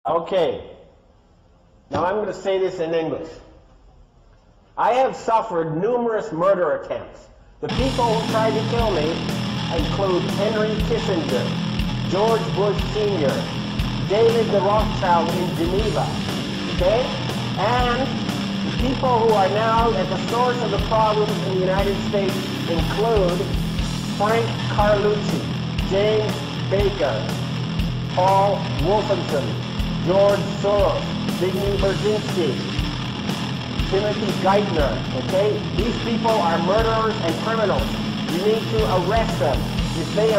Okay. Now I'm going to say this in English. I have suffered numerous murder attempts. The people who tried to kill me include Henry Kissinger, George Bush Sr., David the Rothschild in Geneva, okay? And the people who are now at the source of the problems in the United States include Frank Carlucci, James Baker, Paul Wolfenson, George Soros, Zbigniew Brzezinski, Timothy Geithner, okay? These people are murderers and criminals. You need to arrest them. If they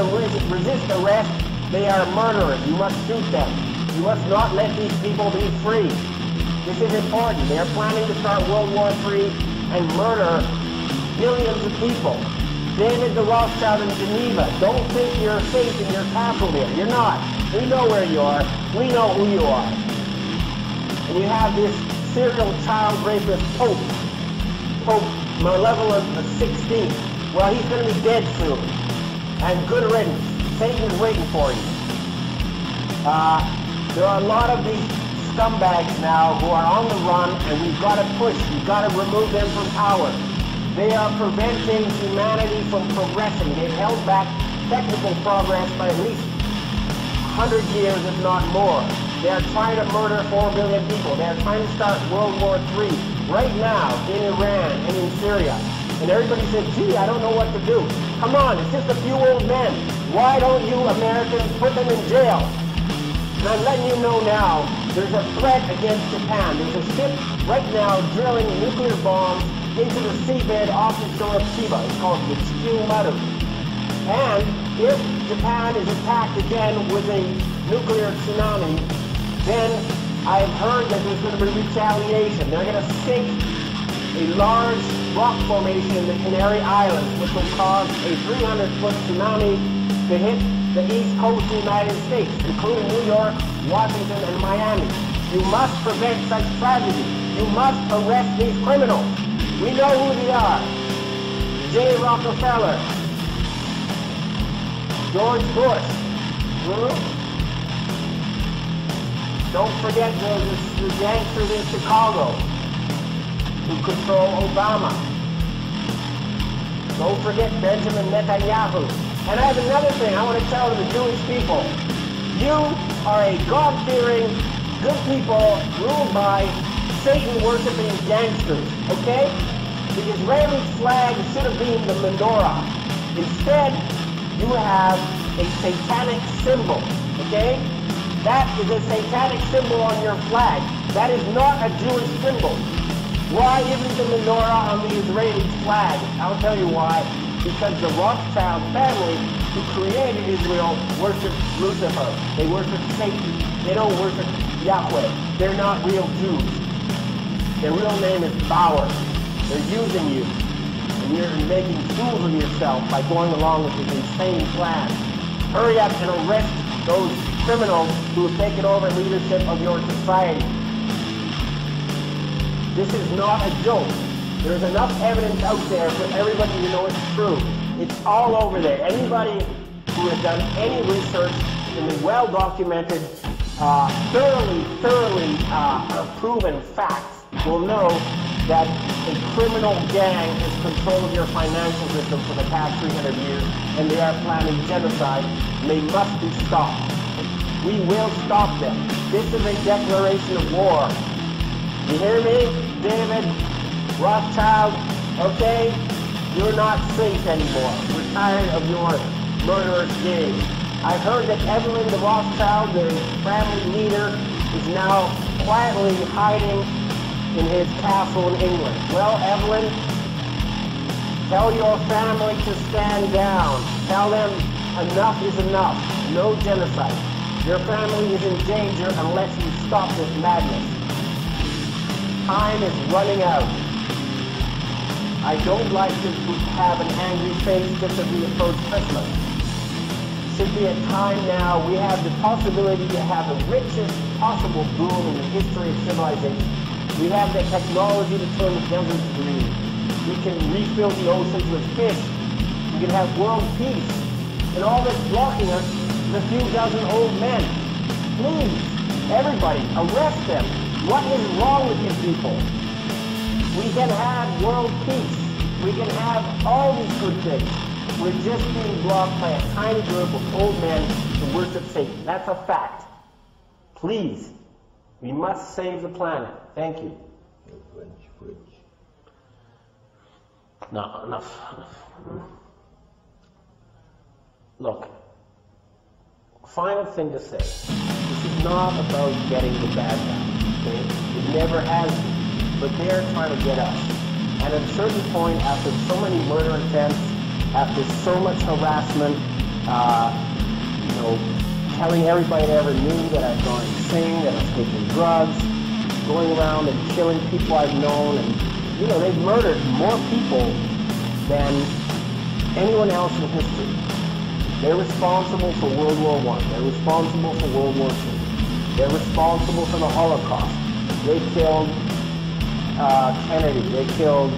resist arrest, they are murderers. You must shoot them. You must not let these people be free. This is important. They are planning to start World War III and murder millions of people. David the Rothschild in Geneva. Don't think you're safe in your castle there. You're not. We know where you are. We know who you are. And you have this serial child rapist Pope Malevolent the 16th. Well, he's going to be dead soon. And good riddance. Satan's waiting for you. There are a lot of these scumbags now who are on the run, and we've got to push. We've got to remove them from power. They are preventing humanity from progressing. They've held back technical progress by at least 100 years, if not more. They are trying to murder 4 billion people. They are trying to start World War III right now in Iran and in Syria. And everybody says, gee, I don't know what to do. Come on, it's just a few old men. Why don't you Americans put them in jail? And I'm letting you know now, there's a threat against Japan. There's a ship right now drilling nuclear bombs into the seabed off the shore of Chiba. It's called the Tsukumaru. And if Japan is attacked again with a nuclear tsunami, then I've heard that there's going to be retaliation. They're going to sink a large rock formation in the Canary Islands, which will cause a 300-foot tsunami to hit the east coast of the United States, including New York, Washington, and Miami. You must prevent such tragedy. You must arrest these criminals. We know who they are. J. Rockefeller, George Bush. Don't forget the gangsters in Chicago who control Obama. Don't forget Benjamin Netanyahu. And I have another thing I want to tell the Jewish people. You are a God-fearing, good people ruled by Satan-worshipping gangsters, okay? The Israeli flag should have been the menorah. Instead, you have a satanic symbol, okay? That is a satanic symbol on your flag. That is not a Jewish symbol. Why isn't the menorah on the Israeli flag? I'll tell you why. Because the Rothschild family who created Israel worship Lucifer. They worship Satan. They don't worship Yahweh. They're not real Jews. Their real name is Bauer. They're using you. And you're making fools of yourself by going along with this insane plan. Hurry up and arrest those criminals who have taken over leadership of your society. This is not a joke. There's enough evidence out there for everybody to know it's true. It's all over there. Anybody who has done any research in the well-documented, thoroughly proven facts will know that a criminal gang has controlled your financial system for the past 300 years, and they are planning genocide, and they must be stopped. We will stop them. This is a declaration of war. You hear me, David Rothschild? Okay? You're not safe anymore. We're tired of your murderous game. I heard that Evelyn the Rothschild, the family leader, is now quietly hiding in his castle in England. Well, Evelyn, tell your family to stand down. Tell them enough is enough. No genocide. Your family is in danger unless you stop this madness. Time is running out. I don't like to have an angry face just as we approach Christmas. It should be a time now. We have the possibility to have the richest possible boom in the history of civilization. We have the technology to turn the deserts green. We can refill the oceans with fish. We can have world peace. And all that's blocking us is a few dozen old men. Please, Everybody, arrest them. What is wrong with you people? We can have world peace. We can have all these good things. We're just being blocked by a tiny group of old men who worship Satan. That's a fact. Please, we must save the planet. Thank you. No, enough. Look, final thing to say. This is not about getting the bad guys, okay? It never has been. But they're trying to get us. And at a certain point, after so many murder attempts, after so much harassment, telling everybody that ever knew that I've gone insane, that I've taken drugs, going around and killing people I've known, and they've murdered more people than anyone else in history. They're responsible for World War I. They're responsible for World War II. They're responsible for the Holocaust. They killed Kennedy. They killed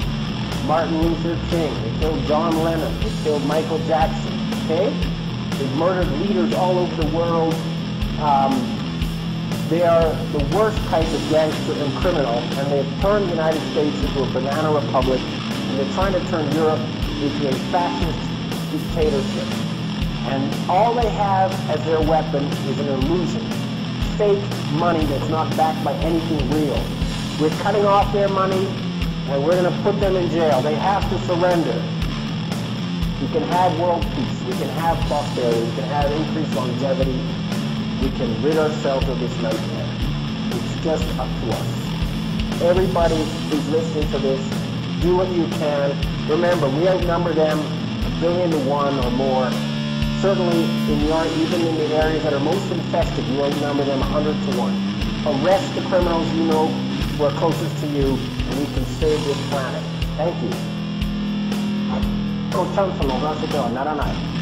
Martin Luther King. They killed John Lennon. They killed Michael Jackson. Okay? They've murdered leaders all over the world. They are the worst type of gangster and criminal, and they've turned the United States into a banana republic, and they're trying to turn Europe into a fascist dictatorship. And all they have as their weapon is an illusion. Fake money that's not backed by anything real. We're cutting off their money, and we're going to put them in jail. They have to surrender. We can have world peace. We can have prosperity. We can have increased longevity. We can rid ourselves of this nightmare. It's just up to us. Everybody who's listening to this, do what you can. Remember, we outnumber them 1,000,000,000 or more. Certainly, even in the areas that are most infested, you outnumber them 100-1. Arrest the criminals you know who are closest to you, and we can save this planet. Thank you. こうチャンスのお話ではならない。